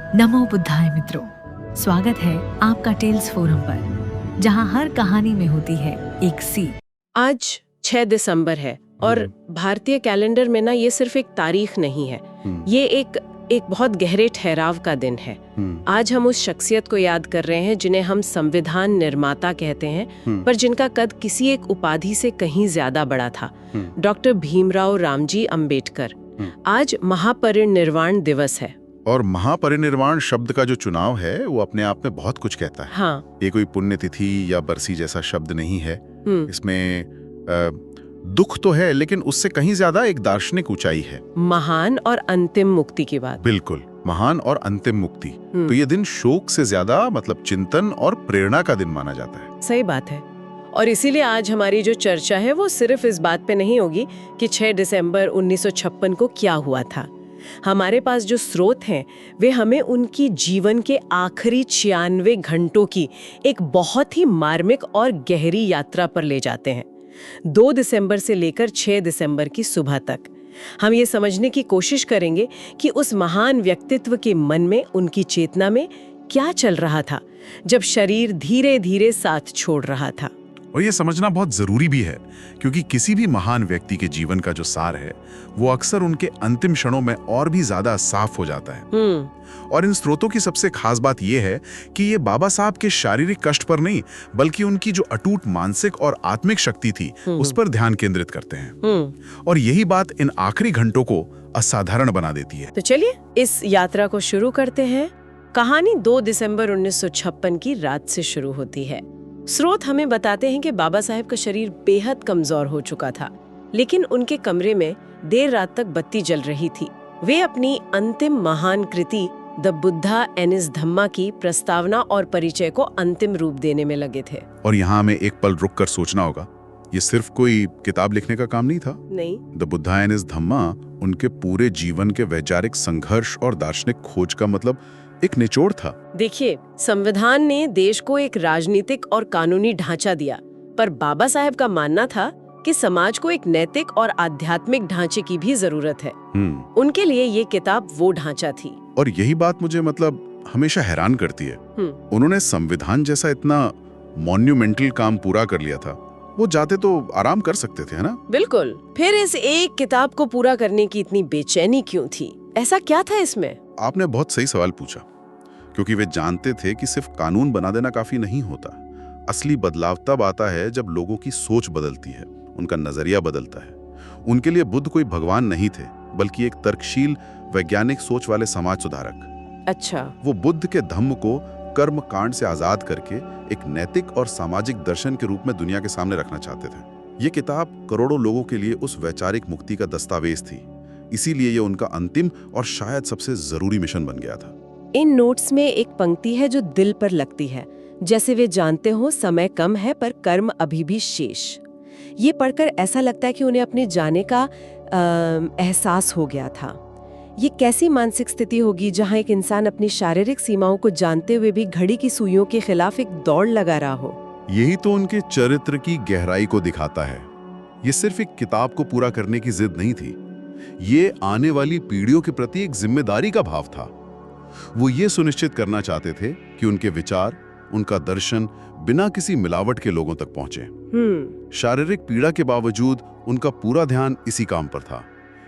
नमो बुद्धाय मित्रों, स्वागत है आपका टेल्स फोरम पर, जहां हर कहानी में होती है एक सीख। आज 6 दिसंबर है और भारतीय कैलेंडर में ना ये सिर्फ एक तारीख नहीं है, ये एक बहुत गहरे ठहराव का दिन है। आज हम उस शख्सियत को याद कर रहे हैं जिन्हें हम संविधान निर्माता कहते हैं, पर जिनका कद किसी एक उपाधि से कहीं ज्यादा बड़ा था। डॉक्टर भीमराव रामजी अंबेडकर। आज महापरिनिर्वाण दिवस है। और महापरिनिर्वाण शब्द का जो चुनाव है वो अपने आप में बहुत कुछ कहता है। हाँ। ये कोई पुण्यतिथि या बरसी जैसा शब्द नहीं है। इसमें दुख तो है, लेकिन उससे कहीं ज्यादा एक दार्शनिक ऊंचाई है। महान और अंतिम मुक्ति की बात। बिल्कुल, महान और अंतिम मुक्ति। तो ये दिन शोक से ज्यादा मतलब चिंतन और प्रेरणा का दिन माना जाता है। सही बात है। और इसीलिए आज हमारी जो चर्चा है वो सिर्फ इस बात पे नहीं होगी कि 6 दिसंबर 1956 को क्या हुआ था। हमारे पास जो स्रोत हैं वे हमें उनकी जीवन के आखिरी 96 घंटों की एक बहुत ही मार्मिक और गहरी यात्रा पर ले जाते हैं। 2 दिसंबर से लेकर 6 दिसंबर की सुबह तक हम ये समझने की कोशिश करेंगे कि उस महान व्यक्तित्व के मन में, उनकी चेतना में क्या चल रहा था जब शरीर धीरे धीरे साथ छोड़ रहा था। और ये समझना बहुत जरूरी भी है, क्योंकि किसी भी महान व्यक्ति के जीवन का जो सार है वो अक्सर उनके अंतिम क्षणों में और भी ज्यादा साफ हो जाता है। और इन स्रोतों की सबसे खास बात यह है कि ये बाबा साहब के शारीरिक कष्ट पर नहीं, बल्कि उनकी जो अटूट मानसिक और आत्मिक शक्ति थी उस पर ध्यान केंद्रित करते हैं। और यही बात इन आखिरी घंटों को असाधारण बना देती है। तो चलिए इस यात्रा को शुरू करते हैं। कहानी 2 दिसंबर 1956 की रात से शुरू होती है। स्रोत हमें बताते हैं कि बाबा साहेब का शरीर बेहद कमजोर हो चुका था, लेकिन उनके कमरे में देर रात तक बत्ती जल रही थी। वे अपनी अंतिम महान कृति द बुद्धा एंड हिज धम्मा की प्रस्तावना और परिचय को अंतिम रूप देने में लगे थे। और यहाँ हमें एक पल रुक कर सोचना होगा, ये सिर्फ कोई किताब लिखने का काम नहीं था। नहीं, द बुद्धा एंड हिज धम्मा उनके पूरे जीवन के वैचारिक संघर्ष और दार्शनिक खोज का मतलब एक निचोड़ था। देखिए, संविधान ने देश को एक राजनीतिक और कानूनी ढांचा दिया, पर बाबा साहेब का मानना था कि समाज को एक नैतिक और आध्यात्मिक ढांचे की भी जरूरत है। उनके लिए ये किताब वो ढांचा थी। और यही बात मुझे मतलब हमेशा हैरान करती है। उन्होंने संविधान जैसा इतना मॉन्यूमेंटल काम पूरा कर लिया था, वो जाते तो आराम कर सकते थे, है ना? बिल्कुल। फिर इस एक किताब को पूरा करने की इतनी बेचैनी क्यों थी? ऐसा क्या था इसमें? आपने बहुत सही सवाल पूछा, क्योंकि वे जानते थे कि सिर्फ कानून बना देना काफी नहीं होता। असली बदलाव तब आता है जब लोगों की सोच बदलती है, उनका नजरिया बदलता है। उनके लिए बुद्ध कोई भगवान नहीं थे, बल्कि एक तर्कशील वैज्ञानिक सोच वाले समाज सुधारक। अच्छा। वो बुद्ध के धम्म को कर्म कांड से आजाद करके एक नैतिक और सामाजिक दर्शन के रूप में दुनिया के सामने रखना चाहते थे। ये किताब करोड़ों लोगों के लिए उस वैचारिक मुक्ति का दस्तावेज थी। इसीलिए ये उनका अंतिम और शायद सबसे जरूरी मिशन बन गया था। इन नोट्स में एक पंक्ति है जो दिल पर लगती है, जैसे वे जानते हो समय कम है पर कर्म अभी भी शेष। ये पढ़कर ऐसा लगता है कि उन्हें अपने जाने का एहसास हो गया था। ये कैसी मानसिक स्थिति होगी जहां एक इंसान अपनी शारीरिक सीमाओं को जानते हुए भी घड़ी की सुइयों के खिलाफ एक दौड़ लगा रहा हो। यही तो उनके चरित्र की गहराई को दिखाता है। ये सिर्फ एक किताब को पूरा करने की जिद नहीं थी, ये आने वाली पीढ़ियों के प्रति एक जिम्मेदारी का भाव था। वो ये सुनिश्चित करना चाहते थे कि उनके विचार, उनका दर्शन बिना किसी मिलावट के लोगों तक पहुंचे। शारीरिक पीड़ा के बावजूद उनका पूरा ध्यान इसी काम पर था।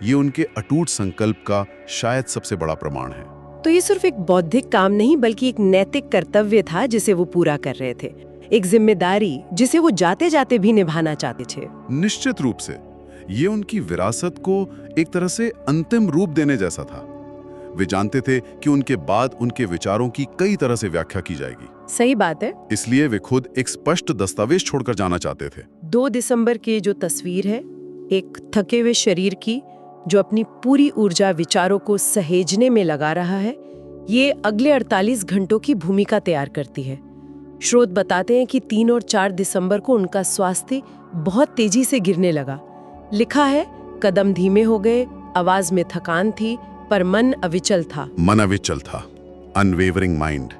ये उनके अटूट संकल्प का शायद सबसे बड़ा प्रमाण है। तो ये सिर्फ एक बौद्धिक काम नहीं, बल्कि एक नैतिक कर्तव्य था जिसे वो पूरा कर रहे थे, एक जिम्मेदारी जिसे वो जाते जाते भी निभाना चाहते थे। निश्चित रूप से ये उनकी विरासत को एक तरह से अंतिम रूप देने जैसा था। वे जानते थे कि उनके बाद उनके विचारों की कई तरह से व्याख्या की जाएगी। सही बात है। इसलिए वे खुद एक स्पष्ट दस्तावेज छोड़कर जाना चाहते थे। 2 दिसंबर की जो तस्वीर है, एक थके हुए शरीर की जो अपनी पूरी ऊर्जा विचारों को सहेजने में लगा रहा है, ये अगले 48 घंटों की भूमिका तैयार करती है। स्रोत बताते हैं कि 3 और 4 दिसंबर को उनका स्वास्थ्य बहुत तेजी से गिरने लगा। लिखा है, कदम धीमे हो गए, आवाज में थकान थी, पर मन अविचल था। मन अविचल था, अनवेवरिंग माइंड।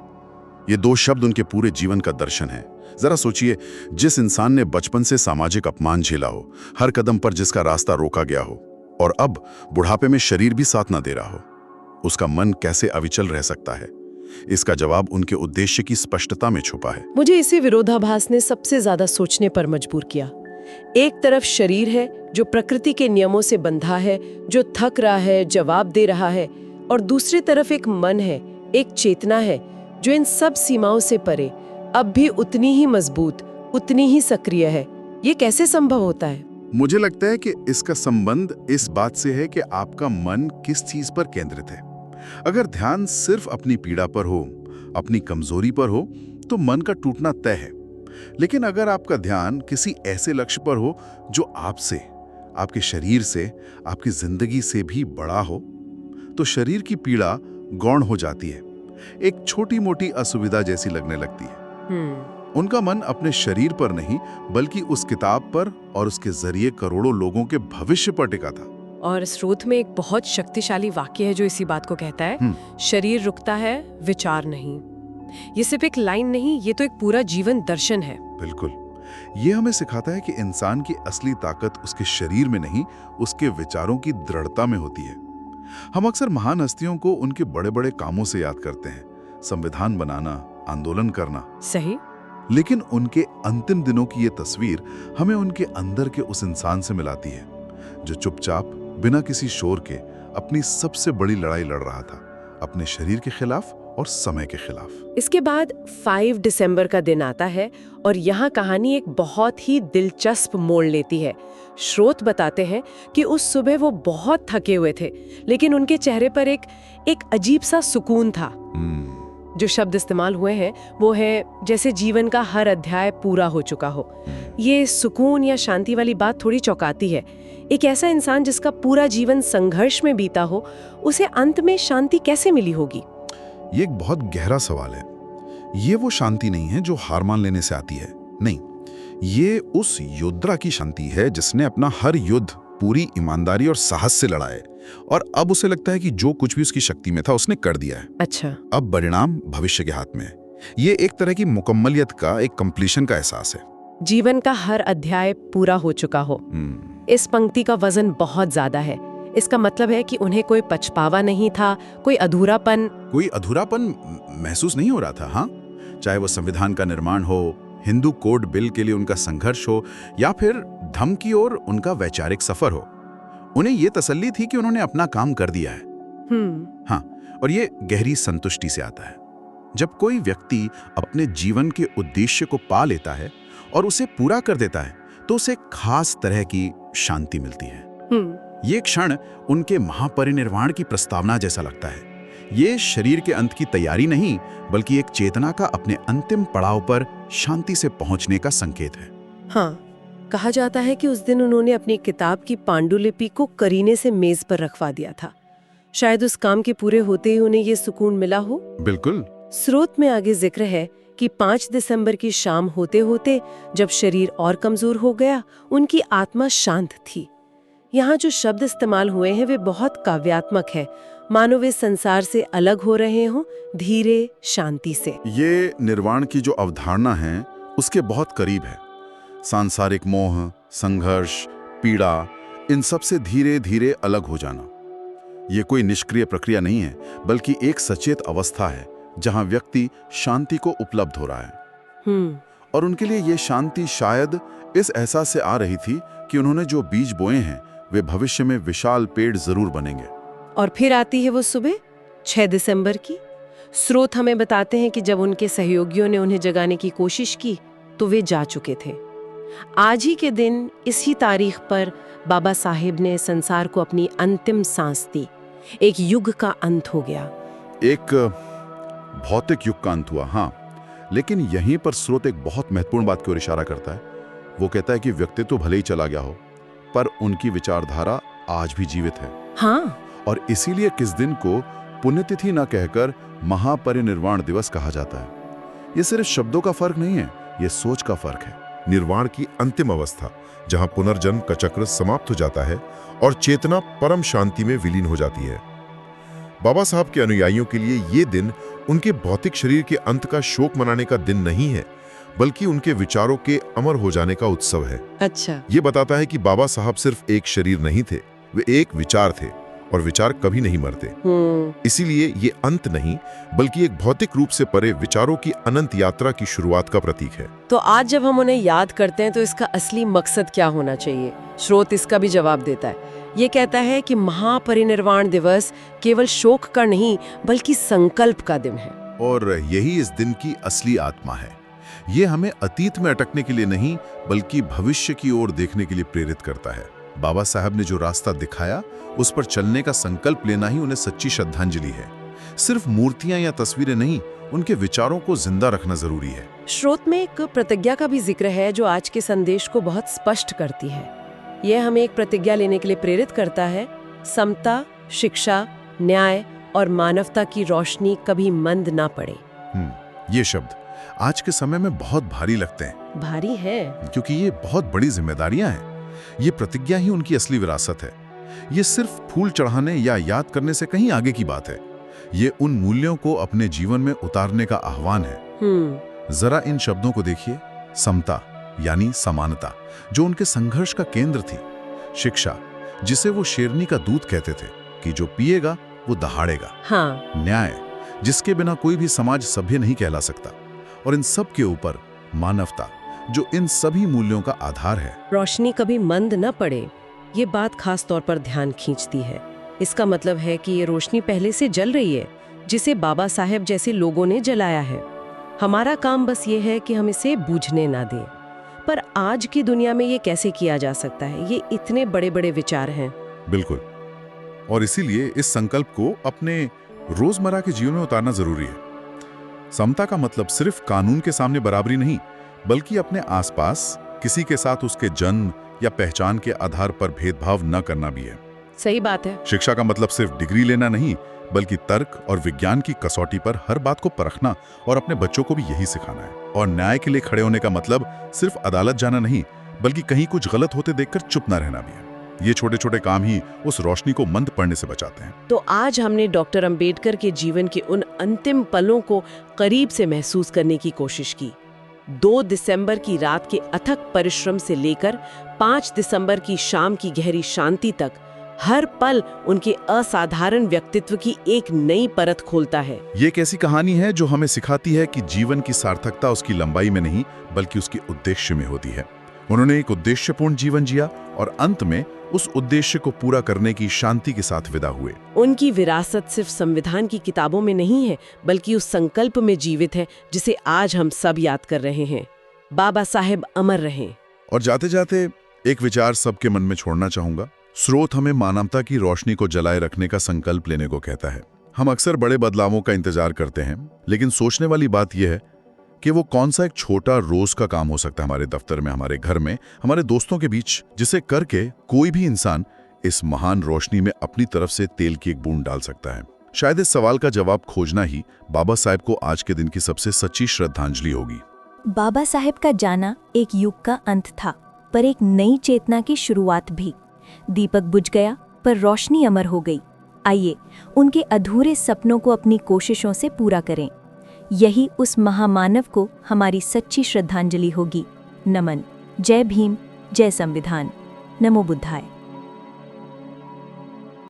ये 2 शब्द उनके पूरे जीवन का दर्शन है। जरा सोचिए, जिस इंसान ने बचपन से सामाजिक अपमान झेला हो, हर कदम पर जिसका रास्ता रोका गया हो, और अब बुढ़ापे में शरीर भी साथ ना दे रहा हो। उसका मन कैसे अविचल रह सकता है? इसका जवाब उनके उद्देश्य की स्पष्टता में छुपा है। मुझे इसी विरोधाभास ने सबसे ज्यादा सोचने पर मजबूर किया। एक तरफ शरीर है जो प्रकृति के नियमों से बंधा है, जो थक रहा है, जवाब दे रहा है, और दूसरी तरफ एक मन है, एक चेतना है जो इन सब सीमाओं से परे अब भी उतनी ही मजबूत, उतनी ही सक्रिय है। ये कैसे संभव होता है? मुझे लगता है कि इसका संबंध इस बात से है कि आपका मन किस चीज पर केंद्रित है। अगर ध्यान सिर्फ अपनी पीड़ा पर हो, अपनी कमजोरी पर हो, तो मन का टूटना तय है। लेकिन अगर आपका ध्यान किसी ऐसे लक्ष्य पर हो जो आपसे, आपके शरीर से, आपकी जिंदगी से भी बड़ा हो, तो शरीर की पीड़ा गौण हो जाती है, एक छोटी मोटी असुविधा जैसी लगने लगती है। उनका मन अपने शरीर पर नहीं, बल्कि उस किताब पर और उसके जरिए करोड़ों लोगों के भविष्य पर टिका था। और स्रोत में एक बहुत शक्तिशाली वाक्य है जो इसी बात को कहता है, शरीर रुकता है, विचार नहीं। ये सिर्फ एक लाइन नहीं, ये तो एक पूरा जीवन दर्शन है। बिल्कुल, ये हमें सिखाता है कि इंसान की असली ताकत उसके शरीर में नहीं, उसके विचारों की दृढ़ता में होती है। हम अक्सर महान हस्तियों को उनके बड़े बड़े कामों से याद करते हैं, संविधान बनाना, आंदोलन करना। सही। लेकिन उनके अंतिम दिनों की ये तस्वीर हमें उनके अंदर के उस इंसान से मिलाती है जो चुपचाप, बिना किसी शोर के, अपनी सबसे बड़ी लड़ाई लड़ रहा था, अपने शरीर के खिलाफ और समय के खिलाफ। इसके बाद 5 दिसंबर का दिन आता है और यहाँ कहानी एक बहुत ही दिलचस्प मोड़ लेती है। स्रोत बताते हैं कि उस सुबह वो बहुत थके हुए थे, लेकिन उनके चेहरे पर एक अजीब सा सुकून था। जो शब्द इस्तेमाल हुए हैं वो है जैसे जीवन का हर अध्याय पूरा हो चुका हो। ये सुकून या शांति वाली बात थोड़ी चौंकाती है। एक ऐसा इंसान जिसका पूरा जीवन संघर्ष में बीता हो, उसे अंत में शांति कैसे मिली होगी? ये एक बहुत गहरा सवाल है। ये वो शांति नहीं है जो हार मान लेने से आती है, नहीं। ये उस योद्धा की शांति है जिसने अपना हर युद्ध पूरी ईमानदारी और साहस से लड़ा है, और अब उसे लगता है कि जो कुछ भी उसकी शक्ति में था उसने कर दिया है। अच्छा। अब परिणाम भविष्य के हाथ में है। ये एक तरह की मुकम्मलियत का, एक कंप्लीशन का एहसास है। जीवन का हर अध्याय पूरा हो चुका हो। इस पंक्ति का वजन बहुत ज्यादा है। इसका मतलब है कि उन्हें कोई पछतावा नहीं था, कोई अधूरापन महसूस नहीं हो रहा था। हाँ, चाहे वो संविधान का निर्माण हो, हिंदू कोड बिल के लिए उनका संघर्ष हो, या फिर धम्म की ओर उनका वैचारिक सफर हो, उन्हें ये तसल्ली थी कि उन्होंने अपना काम कर दिया है। हाँ, और ये गहरी संतुष्टि से आता है। जब कोई व्यक्ति अपने जीवन के उद्देश्य को पा लेता है और उसे पूरा कर देता है, तो उसे खास तरह की शांति मिलती है। ये क्षण उनके महापरिनिर्वाण की प्रस्तावना जैसा लगता है। ये शरीर के अंत की तैयारी नहीं, बल्कि एक चेतना का अपने अंतिम पड़ाव पर शांति से पहुंचने का संकेत है। हाँ, कहा जाता है कि उस दिन उन्होंने अपनी किताब की पांडुलिपि को करीने से मेज पर रखवा दिया था। शायद उस काम के पूरे होते ही उन्हें ये सुकून मिला हो। बिल्कुल। स्रोत में आगे जिक्र है कि 5 दिसंबर की शाम होते होते जब शरीर और कमजोर हो गया, उनकी आत्मा शांत थी। यहाँ जो शब्द इस्तेमाल हुए हैं वे बहुत काव्यात्मक है, मानो वे संसार से अलग हो रहे हों, धीरे, शांति से। ये निर्वाण की जो अवधारणा है उसके बहुत करीब है। सांसारिक मोह, संघर्ष, पीड़ा, इन सब से धीरे धीरे अलग हो जाना। ये कोई निष्क्रिय प्रक्रिया नहीं है, बल्कि एक सचेत अवस्था है जहां व्यक्ति शांति को उपलब्ध हो रहा है। और उनके लिए ये शांति शायद इस एहसास से आ रही थी कि उन्होंने जो बीज बोए हैं वे भविष्य में विशाल पेड़ जरूर बनेंगे। और फिर आती है वो सुबह 6 दिसंबर की। स्रोत हमें बताते हैं कि जब उनके सहयोगियों ने उन्हें जगाने की कोशिश की तो वे जा चुके थे। आज ही के दिन, इसी तारीख पर बाबा साहेब ने संसार को अपनी अंतिम सांस दी। एक युग का अंत हो गया। एक भौतिक युग का अंत हुआ, हाँ। लेकिन यहीं पर स्रोत एक बहुत महत्वपूर्ण बात की ओर इशारा करता है। वो कहता है कि व्यक्तित्व भले ही चला गया हो, पर उनकी विचारधारा आज भी जीवित है। हाँ। और इसीलिए किस दिन को पुण्यतिथि न कहकर महापरिनिर्वाण दिवस कहा जाता है। ये सिर्फ शब्दों का फर्क नहीं है, ये सोच का फर्क है। निर्वाण की अंतिम अवस्था, जहां पुनर्जन्म का चक्र समाप्त हो जाता है और चेतना परम शांति में विलीन हो जाती है। बाबा साहब के अनुयायियों के लिए ये दिन उनके भौतिक शरीर के अंत का शोक मनाने का दिन नहीं है, बल्कि उनके विचारों के अमर हो जाने का उत्सव है। अच्छा। ये बताता है कि बाबा साहब सिर्फ एक शरीर नहीं थे, वे एक विचार थे, और विचार कभी नहीं मरते। इसीलिए ये अंत नहीं, बल्कि एक भौतिक रूप से परे विचारों की अनंत यात्रा की शुरुआत का प्रतीक है। तो आज जब हम उन्हें याद करते हैं तो इसका असली मकसद क्या होना चाहिए? स्रोत इसका भी जवाब देता है। ये कहता है कि महापरिनिर्वाण दिवस केवल शोक का नहीं बल्कि संकल्प का दिन है। और यही इस दिन की असली आत्मा है। ये हमें अतीत में अटकने के लिए नहीं बल्कि भविष्य की ओर देखने के लिए प्रेरित करता है। बाबा साहब ने जो रास्ता दिखाया उस पर चलने का संकल्प लेना ही उन्हें सच्ची श्रद्धांजलि है। सिर्फ मूर्तियां या तस्वीरें नहीं, उनके विचारों को जिंदा रखना जरूरी है। स्रोत में एक प्रतिज्ञा का भी जिक्र है जो आज के संदेश को बहुत स्पष्ट करती है। यह हमें एक प्रतिज्ञा लेने के लिए प्रेरित करता है, समता, शिक्षा, न्याय और मानवता की रोशनी कभी मंद ना पड़े। ये शब्द आज के समय में बहुत भारी लगते हैं। भारी है क्योंकि ये बहुत बड़ी जिम्मेदारियां हैं। ये प्रतिज्ञा ही उनकी असली विरासत है। ये सिर्फ फूल चढ़ाने या याद करने से कहीं आगे की बात है। ये उन मूल्यों को अपने जीवन में उतारने का आह्वान है। जरा इन शब्दों को देखिए। समता यानी समानता, जो उनके संघर्ष का केंद्र थी। शिक्षा, जिसे वो शेरनी का दूध कहते थे कि जो पिएगा वो दहाड़ेगा। न्याय, जिसके बिना कोई भी समाज सभ्य नहीं कहला सकता। और इन सब के ऊपर मानवता, जो इन सभी मूल्यों का आधार है। रोशनी कभी मंद न पड़े, ये बात खास तौर पर ध्यान खींचती है। इसका मतलब है कि ये रोशनी पहले से जल रही है, जिसे बाबा साहेब जैसे लोगों ने जलाया है। हमारा काम बस ये है कि हम इसे बुझने ना दें। पर आज की दुनिया में ये कैसे किया जा सकता है? ये इतने बड़े बड़े विचार हैं। बिल्कुल। और इसीलिए इस संकल्प को अपने रोजमर्रा के जीवन में उतारना जरूरी है। समता का मतलब सिर्फ कानून के सामने बराबरी नहीं, बल्कि अपने आसपास किसी के साथ उसके जन्म या पहचान के आधार पर भेदभाव न करना भी है। सही बात है। शिक्षा का मतलब सिर्फ डिग्री लेना नहीं, बल्कि तर्क और विज्ञान की कसौटी पर हर बात को परखना और अपने बच्चों को भी यही सिखाना है। और न्याय के लिए खड़े होने का मतलब सिर्फ अदालत जाना नहीं, बल्कि कहीं कुछ गलत होते देखकर चुप न रहना भी है। ये छोटे छोटे काम ही उस रोशनी को मंद पड़ने से बचाते हैं। तो आज हमने डॉक्टर अंबेडकर के जीवन के उन अंतिम पलों को करीब से महसूस करने की कोशिश की। 2 दिसंबर की रात के अथक परिश्रम से लेकर 5 दिसंबर की शाम की गहरी शांति तक हर पल उनके असाधारण व्यक्तित्व की एक नई परत खोलता है। ये एक ऐसी कहानी है जो हमें सिखाती है कि जीवन की सार्थकता उसकी लंबाई में नहीं, बल्कि उसके उद्देश्य में होती है। उन्होंने एक उद्देश्यपूर्ण जीवन जिया और अंत में उस उद्देश्य को पूरा करने की शांति के साथ विदा हुए। उनकी विरासत सिर्फ संविधान की किताबों में नहीं है, बल्कि उस संकल्प में जीवित है जिसे आज हम सब याद कर रहे हैं। बाबा साहेब अमर रहें। और जाते जाते एक विचार सबके मन में छोड़ना चाहूंगा। स्रोत हमें मानवता की रोशनी को जलाए रखने का संकल्प लेने को कहता है। हम अक्सर बड़े बदलावों का इंतजार करते हैं, लेकिन सोचने वाली बात यह है कि वो कौन सा एक छोटा रोज का काम हो सकता है हमारे दफ्तर में, हमारे घर में, हमारे दोस्तों के बीच, जिसे करके कोई भी इंसान इस महान रोशनी में अपनी तरफ से तेल की एक बूंद डाल सकता है। शायद इस सवाल का जवाब खोजना ही बाबा साहेब को आज के दिन की सबसे सच्ची श्रद्धांजलि होगी। बाबा साहेब का जाना एक युग का अंत था, पर एक नई चेतना की शुरुआत भी। दीपक बुझ गया पर रोशनी अमर हो गई। आइए उनके अधूरे सपनों को अपनी कोशिशों से पूरा करें। यही उस महामानव को हमारी सच्ची श्रद्धांजलि होगी। नमन। जय भीम, जय संविधान। नमो बुद्धाय।